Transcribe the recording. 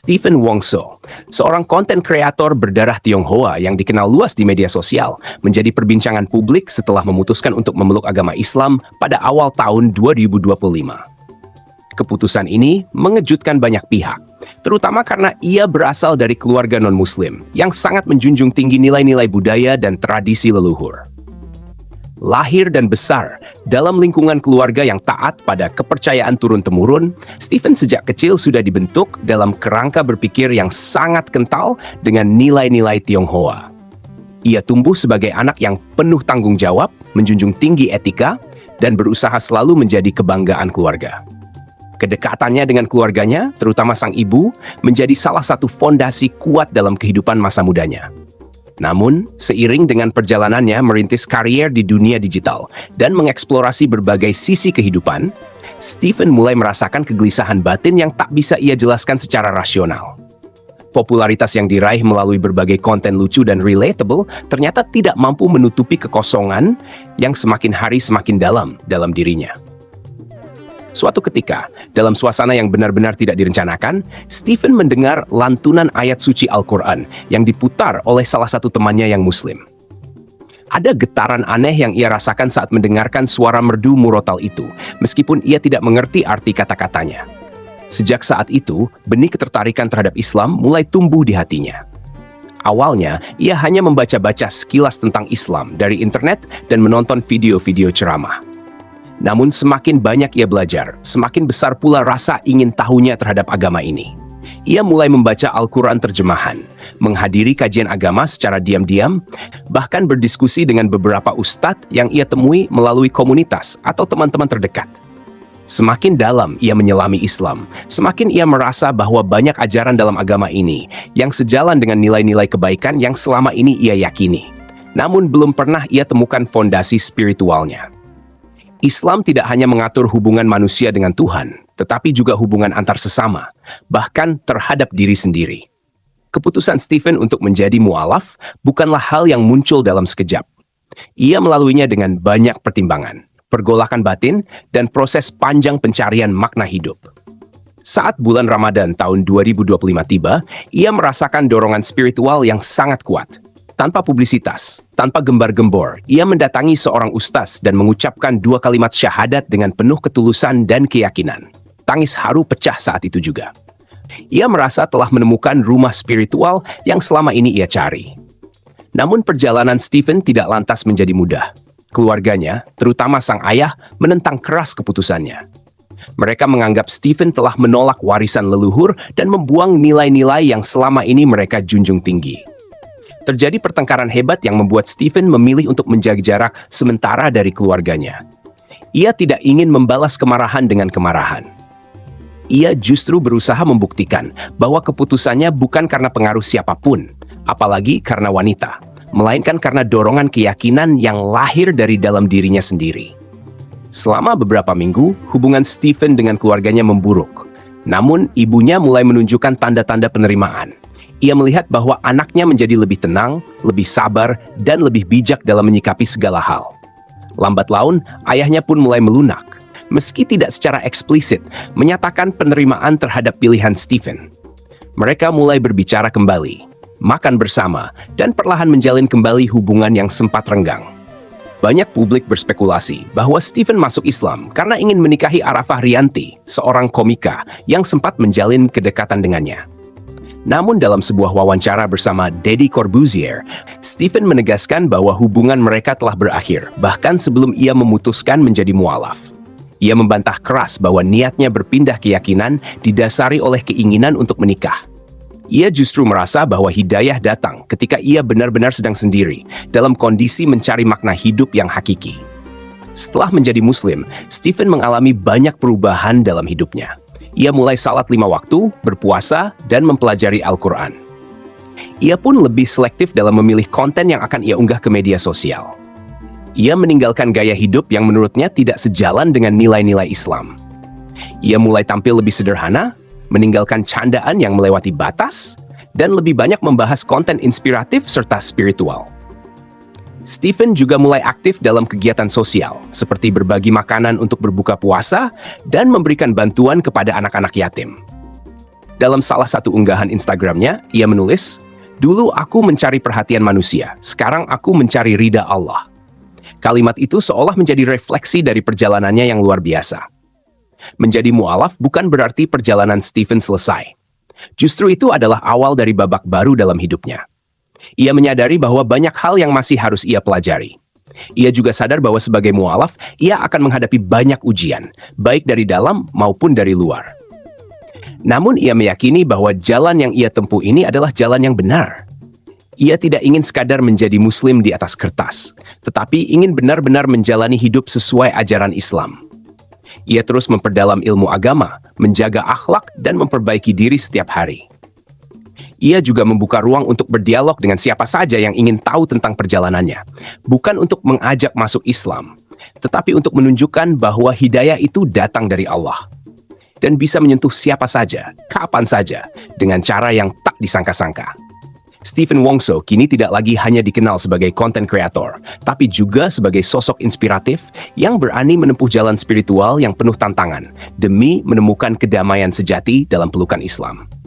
Stephen Wongso, seorang konten kreator berdarah Tionghoa yang dikenal luas di media sosial, menjadi perbincangan publik setelah memutuskan untuk memeluk agama Islam pada awal tahun 2025. Keputusan ini mengejutkan banyak pihak, terutama karena ia berasal dari keluarga non-Muslim yang sangat menjunjung tinggi nilai-nilai budaya dan tradisi leluhur. Lahir dan besar dalam lingkungan keluarga yang taat pada kepercayaan turun-temurun, Stephen sejak kecil sudah dibentuk dalam kerangka berpikir yang sangat kental dengan nilai-nilai Tionghoa. Ia tumbuh sebagai anak yang penuh tanggung jawab, menjunjung tinggi etika, dan berusaha selalu menjadi kebanggaan keluarga. Kedekatannya dengan keluarganya, terutama sang ibu, menjadi salah satu fondasi kuat dalam kehidupan masa mudanya. Namun, seiring dengan perjalanannya merintis karier di dunia digital dan mengeksplorasi berbagai sisi kehidupan, Stephen mulai merasakan kegelisahan batin yang tak bisa ia jelaskan secara rasional. Popularitas yang diraih melalui berbagai konten lucu dan relatable ternyata tidak mampu menutupi kekosongan yang semakin hari semakin dalam dirinya. Suatu ketika, dalam suasana yang benar-benar tidak direncanakan, Stephen mendengar lantunan ayat suci Al-Quran yang diputar oleh salah satu temannya yang Muslim. Ada getaran aneh yang ia rasakan saat mendengarkan suara merdu murotal itu, meskipun ia tidak mengerti arti kata-katanya. Sejak saat itu, benih ketertarikan terhadap Islam mulai tumbuh di hatinya. Awalnya, ia hanya membaca-baca sekilas tentang Islam dari internet dan menonton video-video ceramah. Namun semakin banyak ia belajar, semakin besar pula rasa ingin tahunya terhadap agama ini. Ia mulai membaca Al-Quran terjemahan, menghadiri kajian agama secara diam-diam, bahkan berdiskusi dengan beberapa ustadz yang ia temui melalui komunitas atau teman-teman terdekat. Semakin dalam ia menyelami Islam, semakin ia merasa bahwa banyak ajaran dalam agama ini yang sejalan dengan nilai-nilai kebaikan yang selama ini ia yakini. Namun belum pernah ia temukan fondasi spiritualnya. Islam tidak hanya mengatur hubungan manusia dengan Tuhan, tetapi juga hubungan antar sesama, bahkan terhadap diri sendiri. Keputusan Stephen untuk menjadi mu'alaf bukanlah hal yang muncul dalam sekejap. Ia melaluinya dengan banyak pertimbangan, pergolakan batin, dan proses panjang pencarian makna hidup. Saat bulan Ramadan tahun 2025 tiba, ia merasakan dorongan spiritual yang sangat kuat. Tanpa publisitas, tanpa gembar-gembor, ia mendatangi seorang ustaz dan mengucapkan 2 kalimat syahadat dengan penuh ketulusan dan keyakinan. Tangis haru pecah saat itu juga. Ia merasa telah menemukan rumah spiritual yang selama ini ia cari. Namun perjalanan Stephen tidak lantas menjadi mudah. Keluarganya, terutama sang ayah, menentang keras keputusannya. Mereka menganggap Stephen telah menolak warisan leluhur dan membuang nilai-nilai yang selama ini mereka junjung tinggi. Terjadi pertengkaran hebat yang membuat Stephen memilih untuk menjaga jarak sementara dari keluarganya. Ia tidak ingin membalas kemarahan dengan kemarahan. Ia justru berusaha membuktikan bahwa keputusannya bukan karena pengaruh siapapun, apalagi karena wanita, melainkan karena dorongan keyakinan yang lahir dari dalam dirinya sendiri. Selama beberapa minggu, hubungan Stephen dengan keluarganya memburuk. Namun, ibunya mulai menunjukkan tanda-tanda penerimaan. Ia melihat bahwa anaknya menjadi lebih tenang, lebih sabar, dan lebih bijak dalam menyikapi segala hal. Lambat laun, ayahnya pun mulai melunak, meski tidak secara eksplisit menyatakan penerimaan terhadap pilihan Stephen. Mereka mulai berbicara kembali, makan bersama, dan perlahan menjalin kembali hubungan yang sempat renggang. Banyak publik berspekulasi bahwa Stephen masuk Islam karena ingin menikahi Arafah Rianti, seorang komika yang sempat menjalin kedekatan dengannya. Namun dalam sebuah wawancara bersama Deddy Corbuzier, Stephen menegaskan bahwa hubungan mereka telah berakhir, bahkan sebelum ia memutuskan menjadi mu'alaf. Ia membantah keras bahwa niatnya berpindah keyakinan didasari oleh keinginan untuk menikah. Ia justru merasa bahwa hidayah datang ketika ia benar-benar sedang sendiri, dalam kondisi mencari makna hidup yang hakiki. Setelah menjadi Muslim, Stephen mengalami banyak perubahan dalam hidupnya. Ia mulai salat 5 waktu, berpuasa, dan mempelajari Al-Quran. Ia pun lebih selektif dalam memilih konten yang akan ia unggah ke media sosial. Ia meninggalkan gaya hidup yang menurutnya tidak sejalan dengan nilai-nilai Islam. Ia mulai tampil lebih sederhana, meninggalkan candaan yang melewati batas, dan lebih banyak membahas konten inspiratif serta spiritual. Stephen juga mulai aktif dalam kegiatan sosial, seperti berbagi makanan untuk berbuka puasa dan memberikan bantuan kepada anak-anak yatim. Dalam salah satu unggahan Instagramnya, ia menulis, "Dulu aku mencari perhatian manusia, sekarang aku mencari ridha Allah." Kalimat itu seolah menjadi refleksi dari perjalanannya yang luar biasa. Menjadi mu'alaf bukan berarti perjalanan Stephen selesai. Justru itu adalah awal dari babak baru dalam hidupnya. Ia menyadari bahwa banyak hal yang masih harus ia pelajari. Ia juga sadar bahwa sebagai mu'alaf, ia akan menghadapi banyak ujian, baik dari dalam maupun dari luar. Namun ia meyakini bahwa jalan yang ia tempuh ini adalah jalan yang benar. Ia tidak ingin sekadar menjadi muslim di atas kertas, tetapi ingin benar-benar menjalani hidup sesuai ajaran Islam. Ia terus memperdalam ilmu agama, menjaga akhlak, dan memperbaiki diri setiap hari. Ia juga membuka ruang untuk berdialog dengan siapa saja yang ingin tahu tentang perjalanannya, bukan untuk mengajak masuk Islam, tetapi untuk menunjukkan bahwa hidayah itu datang dari Allah dan bisa menyentuh siapa saja, kapan saja, dengan cara yang tak disangka-sangka. Stephen Wongso kini tidak lagi hanya dikenal sebagai content creator, tapi juga sebagai sosok inspiratif yang berani menempuh jalan spiritual yang penuh tantangan demi menemukan kedamaian sejati dalam pelukan Islam.